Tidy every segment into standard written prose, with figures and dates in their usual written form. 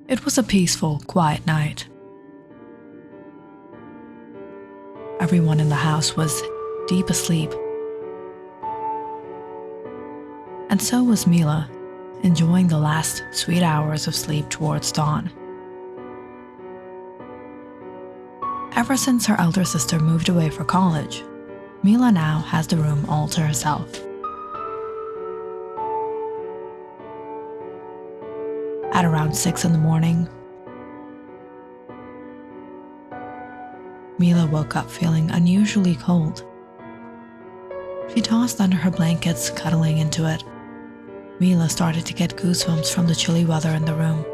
It was a peaceful, quiet night. Everyone in the house was deep asleep. And so was Mila, enjoying the last sweet hours of sleep towards dawn. Ever since her elder sister moved away for college, Mila now has the room all to herself. At around 6 in the morning, Mila woke up feeling unusually cold. She tossed under her blankets, cuddling into it. Mila started to get goosebumps from the chilly weather in the room.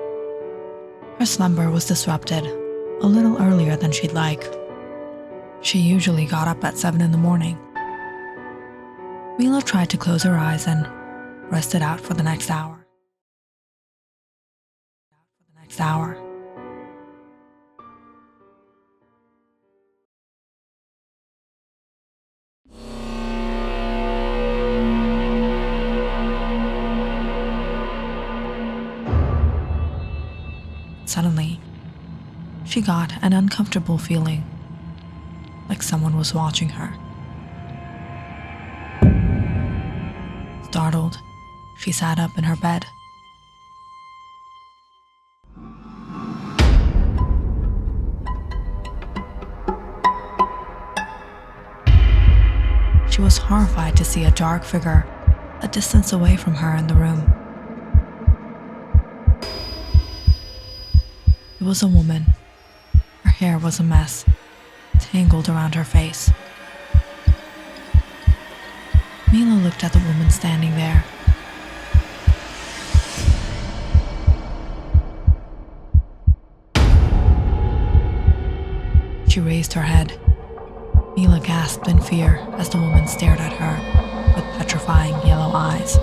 Her slumber was disrupted a little earlier than she'd like. She usually got up at 7 in the morning. Mila tried to close her eyes and rested out for the next hour. Suddenly, she got an uncomfortable feeling, like someone was watching her. Startled, she sat up in her bed. She was horrified to see a dark figure a distance away from her in the room. It was a woman. Her hair was a mess, tangled around her face. Mila looked at the woman standing there. She raised her head. Mila gasped in fear as the woman stared at her with petrifying yellow eyes.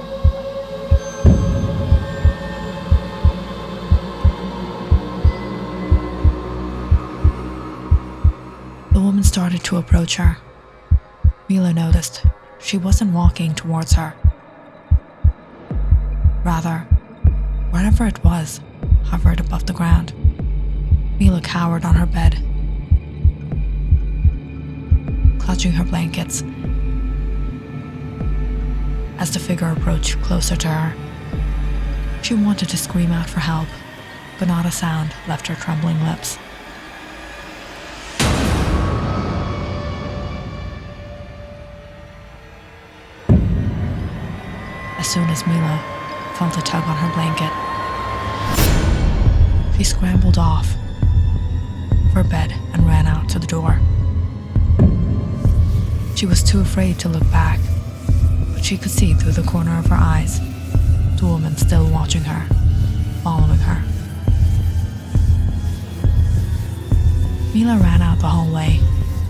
The woman started to approach her. Mila noticed she wasn't walking towards her. Rather, whatever it was hovered above the ground. Mila cowered on her bed, clutching her blankets as the figure approached closer to her. She wanted to scream out for help, but not a sound left her trembling lips. As soon as Mila felt a tug on her blanket, she scrambled off her bed and ran out to the door. She was too afraid to look back, but she could see through the corner of her eyes the woman still watching her, following her. Mila ran out the hallway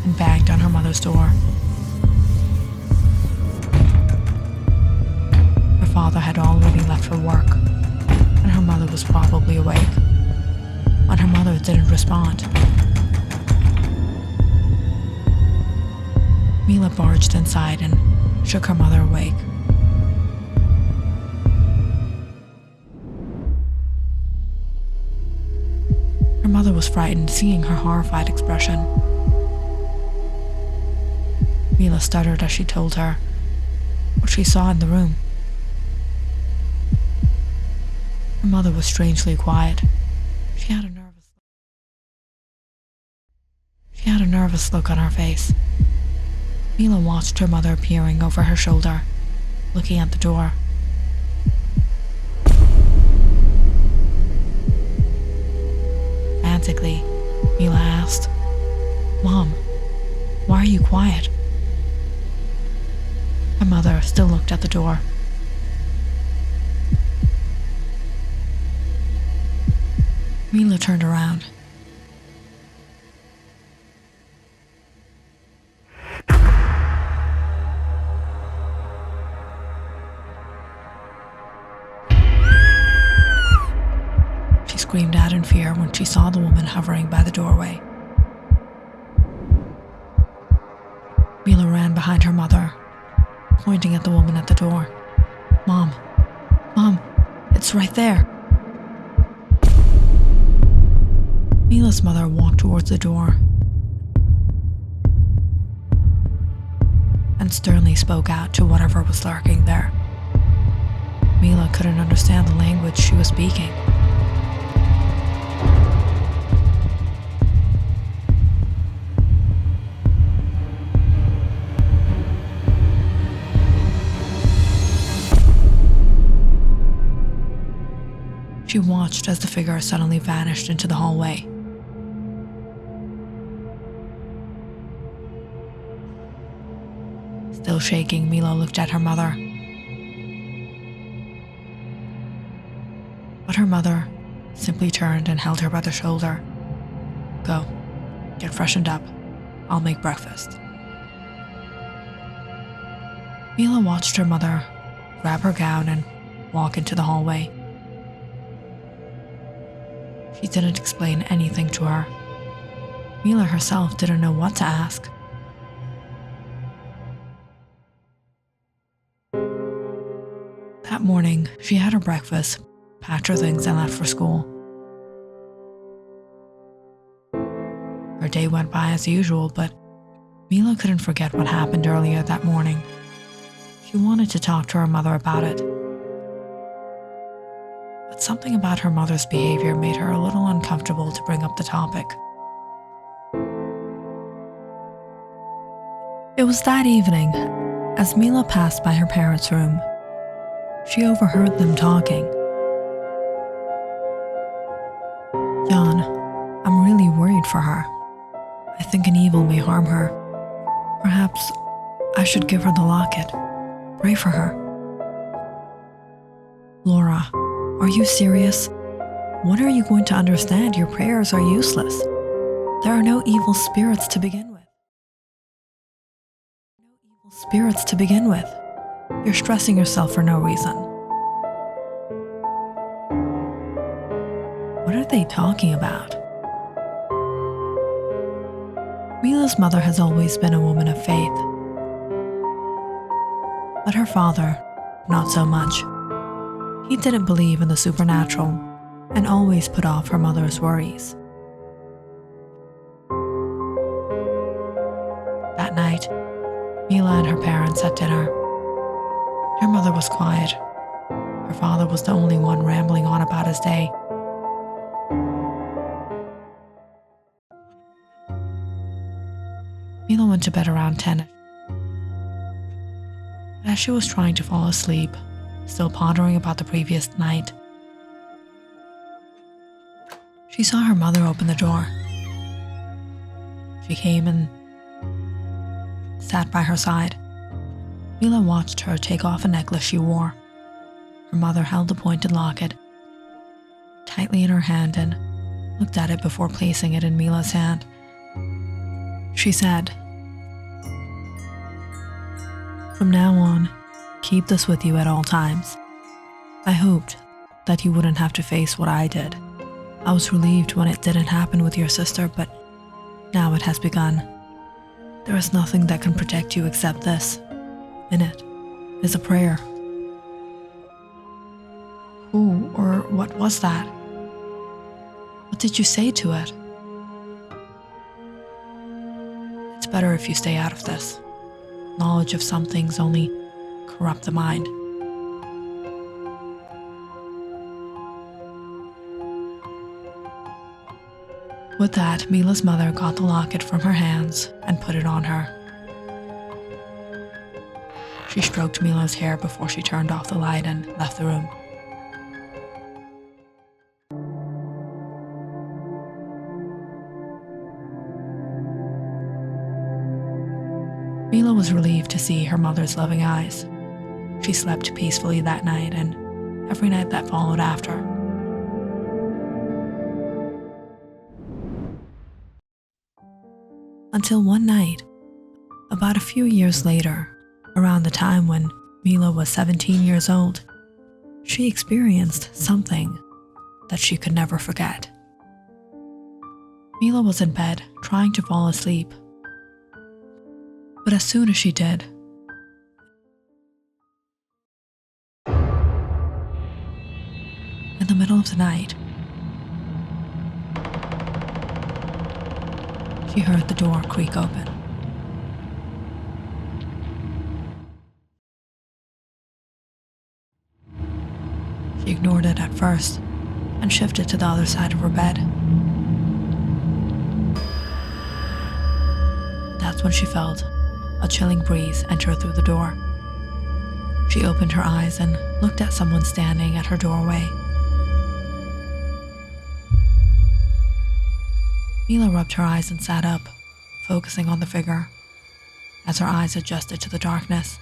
and banged on her mother's door. Her father had already left for work, and her mother was probably awake when her mother didn't respond. Mila barged inside and shook her mother awake. Her mother was frightened, seeing her horrified expression. Mila stuttered as she told her what she saw in the room. Her mother was strangely quiet. She had a nervous look on her face. Mila watched her mother peering over her shoulder, looking at the door. Frantically, Mila asked, "Mom, why are you quiet?" Her mother still looked at the door. Mila turned around. She screamed out in fear when she saw the woman hovering by the doorway. Mila ran behind her mother, pointing at the woman at the door. Mom, it's right there." Mila's mother walked towards the door and sternly spoke out to whatever was lurking there. Mila couldn't understand the language she was speaking. She watched as the figure suddenly vanished into the hallway. Still shaking, Mila looked at her mother. But her mother simply turned and held her by the shoulder. "Go, get freshened up. I'll make breakfast." Mila watched her mother grab her gown and walk into the hallway. She didn't explain anything to her. Mila herself didn't know what to ask. That morning, she had her breakfast, packed her things, and left for school. Her day went by as usual, but Mila couldn't forget what happened earlier that morning. She wanted to talk to her mother about it. But something about her mother's behavior made her a little uncomfortable to bring up the topic. It was that evening, as Mila passed by her parents' room. She overheard them talking. "Jan, I'm really worried for her. I think an evil may harm her. Perhaps I should give her the locket. Pray for her." "Laura, are you serious? When are you going to understand your prayers are useless? There are no evil spirits to begin with. You're stressing yourself for no reason." What are they talking about? Mila's mother has always been a woman of faith. But her father, not so much. He didn't believe in the supernatural and always put off her mother's worries. That night, Mila and her parents had dinner. Her mother was quiet. Her father was the only one rambling on about his day. Mila went to bed around 10. As she was trying to fall asleep, still pondering about the previous night, she saw her mother open the door. She came and sat by her side. Mila watched her take off a necklace she wore. Her mother held the pointed locket tightly in her hand and looked at it before placing it in Mila's hand. She said, "From now on, keep this with you at all times. I hoped that you wouldn't have to face what I did. I was relieved when it didn't happen with your sister, but now it has begun. There is nothing that can protect you except this. In it is a prayer." Who or what was that? What did you say to it? "It's better if you stay out of this. Knowledge of some things only corrupt the mind." With that, Mila's mother got the locket from her hands and put it on her. She stroked Mila's hair before she turned off the light and left the room. Mila was relieved to see her mother's loving eyes. She slept peacefully that night and every night that followed after. Until one night, about a few years later, around the time when Mila was 17 years old, she experienced something that she could never forget. Mila was in bed, trying to fall asleep. But as soon as she did, in the middle of the night, She heard the door creak open. She ignored it at first and shifted to the other side of her bed. That's when she felt a chilling breeze enter through the door. She opened her eyes and looked at someone standing at her doorway. Mila rubbed her eyes and sat up, focusing on the figure, as her eyes adjusted to the darkness.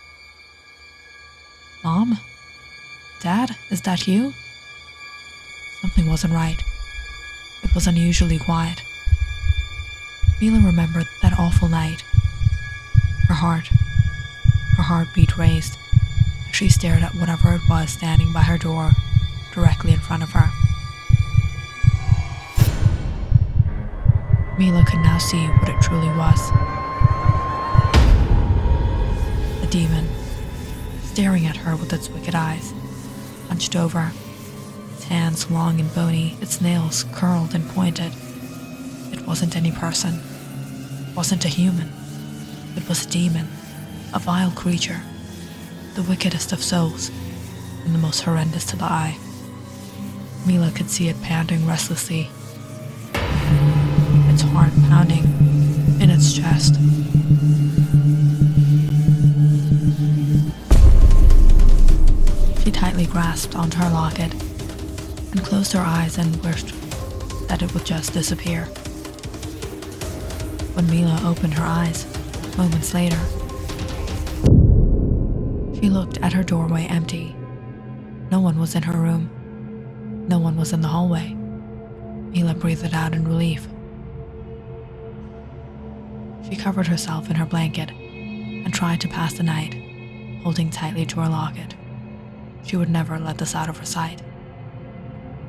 "Mom? Dad, is that you?" Something wasn't right. It was unusually quiet. Mila remembered that awful night. Her heartbeat raised as she stared at whatever it was standing by her door, directly in front of her. Mila could now see what it truly was. A demon, staring at her with its wicked eyes, hunched over, its hands long and bony, its nails curled and pointed. It wasn't any person. It wasn't a human. It was a demon, a vile creature, the wickedest of souls, and the most horrendous to the eye. Mila could see it panting restlessly, its heart pounding in its chest. She tightly grasped onto her locket and closed her eyes and wished that it would just disappear. When Mila opened her eyes, moments later, she looked at her doorway empty. No one was in her room. No one was in the hallway. Mila breathed out in relief. She covered herself in her blanket and tried to pass the night, holding tightly to her locket. She would never let this out of her sight.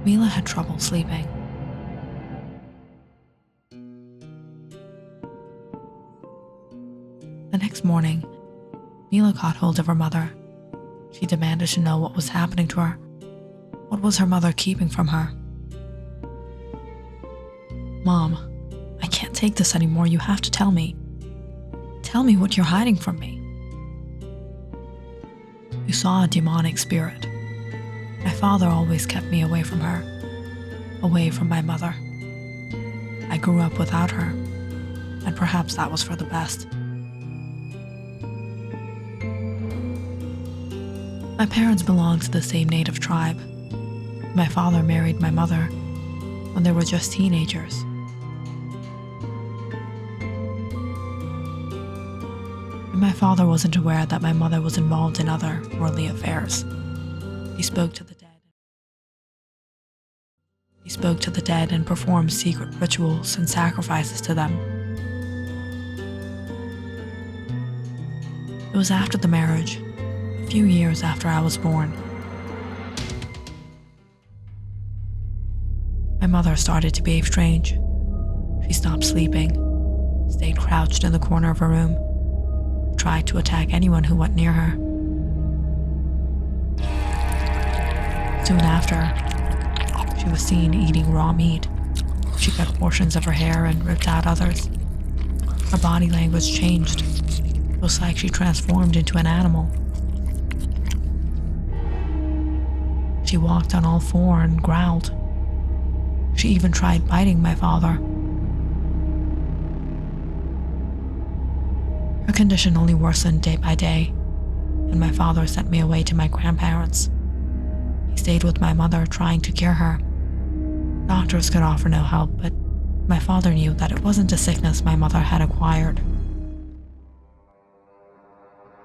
Mila had trouble sleeping. The next morning, Mila caught hold of her mother. She demanded to know what was happening to her. What was her mother keeping from her? "Mom, I can't take this anymore. You have to tell me. Tell me what you're hiding from me." "You saw a demonic spirit. My father always kept me away from her, away from my mother. I grew up without her, and perhaps that was for the best. My parents belonged to the same native tribe. My father married my mother when they were just teenagers. And my father wasn't aware that my mother was involved in other worldly affairs. He spoke to the dead and performed secret rituals and sacrifices to them. It was after the marriage, a few years after I was born. My mother started to behave strange. She stopped sleeping, stayed crouched in the corner of her room, tried to attack anyone who went near her. Soon after, she was seen eating raw meat. She cut portions of her hair and ripped out others. Her body language changed. It was like she transformed into an animal. She walked on all four and growled. She even tried biting my father. Her condition only worsened day by day, and my father sent me away to my grandparents. He stayed with my mother, trying to cure her. Doctors could offer no help, but my father knew that it wasn't a sickness my mother had acquired.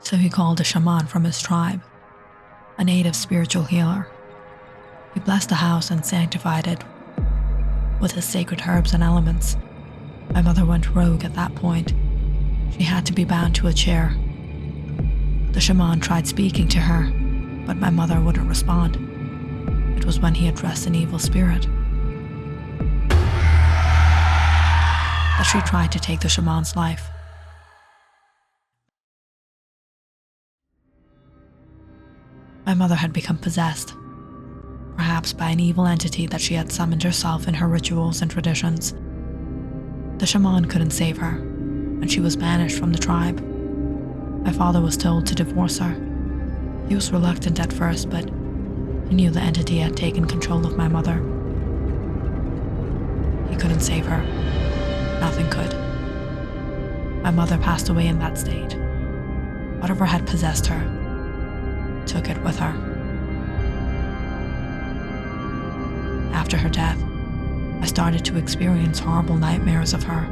So he called a shaman from his tribe, a native spiritual healer. He blessed the house and sanctified it with his sacred herbs and elements. My mother went rogue at that point. She had to be bound to a chair. The shaman tried speaking to her, but my mother wouldn't respond. It was when he addressed an evil spirit that she tried to take the shaman's life. My mother had become possessed, perhaps by an evil entity that she had summoned herself in her rituals and traditions. The shaman couldn't save her, and she was banished from the tribe. My father was told to divorce her. He was reluctant at first, but he knew the entity had taken control of my mother. He couldn't save her. Nothing could. My mother passed away in that state. Whatever had possessed her took it with her. After her death, I started to experience horrible nightmares of her,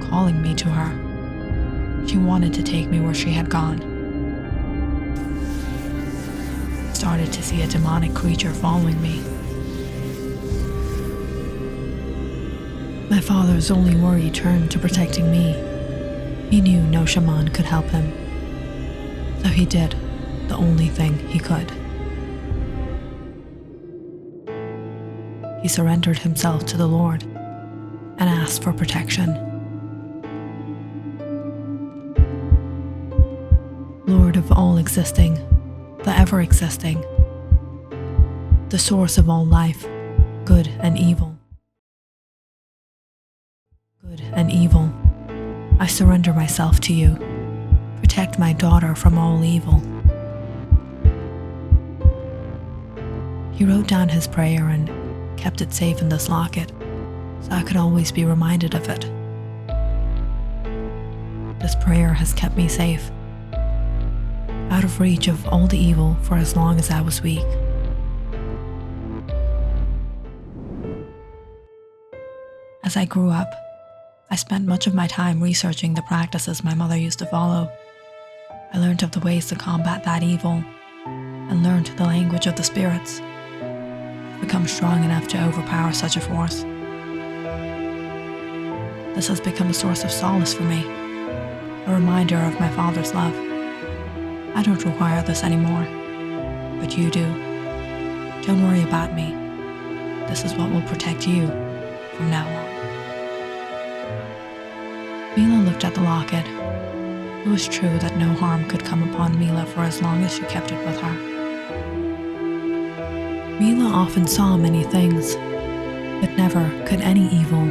calling me to her. She wanted to take me where she had gone. I started to see a demonic creature following me. My father's only worry turned to protecting me. He knew no shaman could help him, so he did the only thing he could. He surrendered himself to the Lord and asked for protection. Lord of all existing, the ever-existing, the source of all life, good and evil. Good and evil, I surrender myself to you. Protect my daughter from all evil. He wrote down his prayer and kept it safe in this locket, so I could always be reminded of it. This prayer has kept me safe, out of reach of all the evil for as long as I was weak. As I grew up, I spent much of my time researching the practices my mother used to follow. I learned of the ways to combat that evil and learned the language of the spirits. I've become strong enough to overpower such a force. This has become a source of solace for me, a reminder of my father's love. I don't require this anymore, but you do. Don't worry about me. This is what will protect you from now on. Mila looked at the locket. It was true that no harm could come upon Mila for as long as she kept it with her. Mila often saw many things, but never could any evil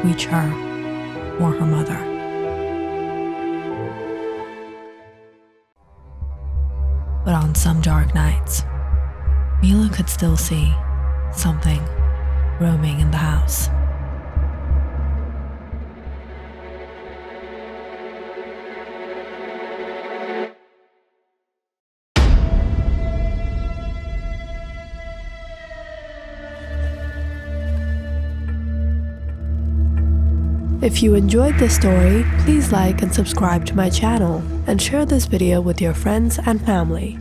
reach her or her mother. But on some dark nights, Mila could still see something roaming in the house. If you enjoyed this story, please like and subscribe to my channel and share this video with your friends and family.